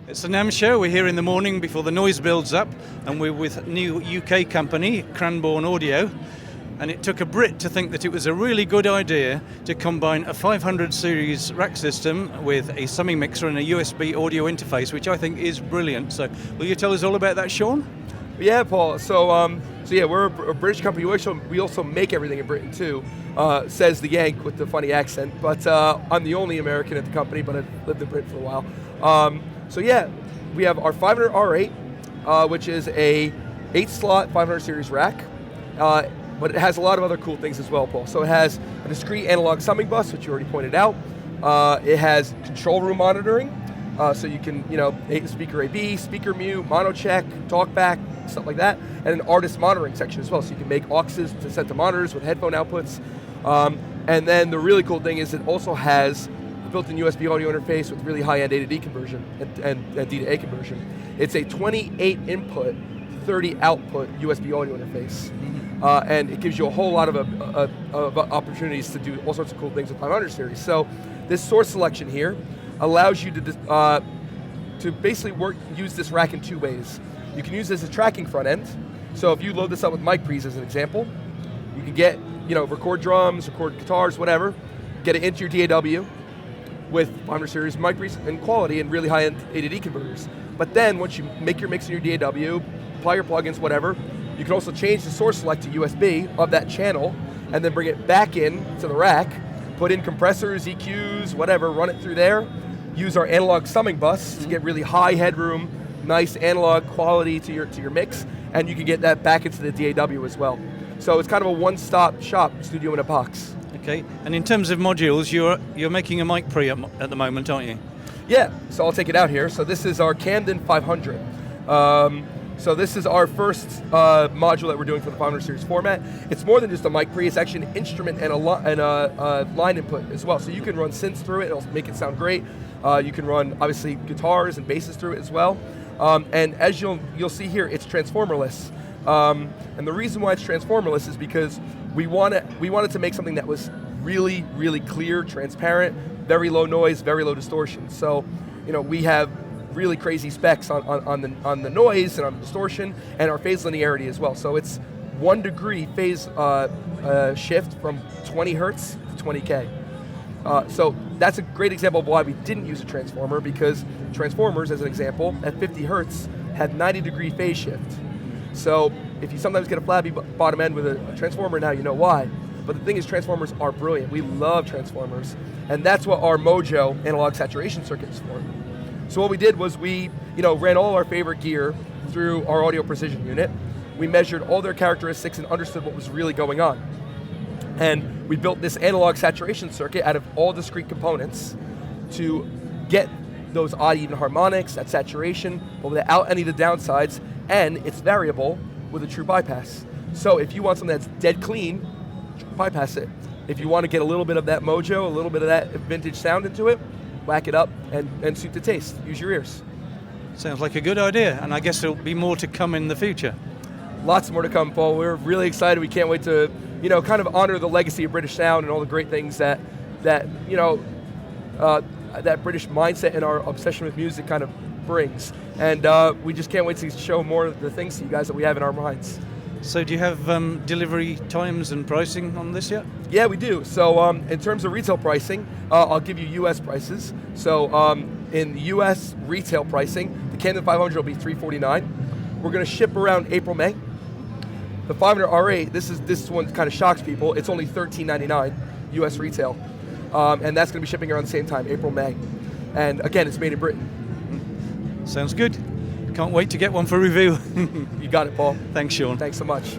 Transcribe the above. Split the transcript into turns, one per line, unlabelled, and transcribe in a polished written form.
It's the NAMM show. We're here in the morning before the noise builds up, and we're with a new UK company, Cranborne Audio. And it took a Brit to think that it was a really good idea to combine a 500 series rack system with a summing mixer and a USB audio interface, which I think is brilliant. So will you tell us all about that, Sean?
Yeah, Paul. So yeah, we're a British company. We also make everything in Britain too, says the Yank with the funny accent. But I'm the only American at the company, but I've lived in Britain for a while. So yeah, we have our 500 R8, which is a 8-slot 500 series rack. But it has a lot of other cool things as well, Paul. So it has a discrete analog summing bus, which you already pointed out. It has control room monitoring, so you can, speaker AB, speaker mute, mono check, talk back, stuff like that, and an artist monitoring section as well, so you can make auxes to set to monitors with headphone outputs. And then the really cool thing is it also has a built-in USB audio interface with really high-end A to D conversion and D to A conversion. It's a 28 input, 30 output USB audio interface. And it gives you a whole lot of opportunities to do all sorts of cool things with 500 series. So this source selection here allows you to basically use this rack in two ways. You can use this as a tracking front end. So if you load this up with mic pre's as an example, you can get, record drums, record guitars, whatever, get it into your DAW with 500 series mic pre's and quality and really high-end A to D converters. But then once you make your mix in your DAW, apply your plugins, whatever, you can also change the source select to USB of that channel and then bring it back in to the rack, put in compressors, EQs, whatever, run it through there, use our analog summing bus to get really high headroom, nice analog quality to your mix, and you can get that back into the DAW as well. So it's kind of a one-stop shop studio in a box.
Okay, and in terms of modules, you're making a mic pre at the moment, aren't you?
Yeah, so I'll take it out here. So this is our Camden 500. So this is our first module that we're doing for the 500 series format. It's more than just a mic pre, it's actually an instrument and a line input as well. So you can run synths through it, it'll make it sound great. You can run, obviously, guitars and basses through it as well. And as you'll see here, it's transformerless. And the reason why it's transformerless is because we wanted to make something that was really, really clear, transparent, very low noise, very low distortion. So, we have really crazy specs on the noise and on the distortion and our phase linearity as well. So it's 1 degree phase shift from 20 hertz to 20K. So that's a great example of why we didn't use a transformer, because transformers, as an example, at 50 hertz had 90 degree phase shift. So if you sometimes get a flabby bottom end with a transformer, now you know why. But the thing is, transformers are brilliant. We love transformers. And that's what our Mojo analog saturation circuit is for. So what we did was we, ran all our favorite gear through our audio precision unit. We measured all their characteristics and understood what was really going on. And we built this analog saturation circuit out of all discrete components to get those odd even harmonics, that saturation, but without any of the downsides, and it's variable with a true bypass. So if you want something that's dead clean, bypass it. If you want to get a little bit of that mojo, a little bit of that vintage sound into it, whack it up and suit the taste. Use your ears.
Sounds like a good idea, and I guess there'll be more to come in the future.
Lots more to come, Paul. We're really excited. We can't wait to, kind of honor the legacy of British sound and all the great things that British mindset and our obsession with music kind of brings. And we just can't wait to show more of the things to you guys that we have in our minds.
So do you have delivery times and pricing on this yet?
Yeah, we do. So in terms of retail pricing, I'll give you US prices. So in US retail pricing, the Camden 500 will be $349. We're going to ship around April, May. The 500 R8, this one kind of shocks people. It's only $13.99 US retail. And that's going to be shipping around the same time, April, May. And again, it's made in Britain.
Sounds good. Can't wait to get one for review.
You got it, Paul.
Thanks, Sean.
Thanks so much.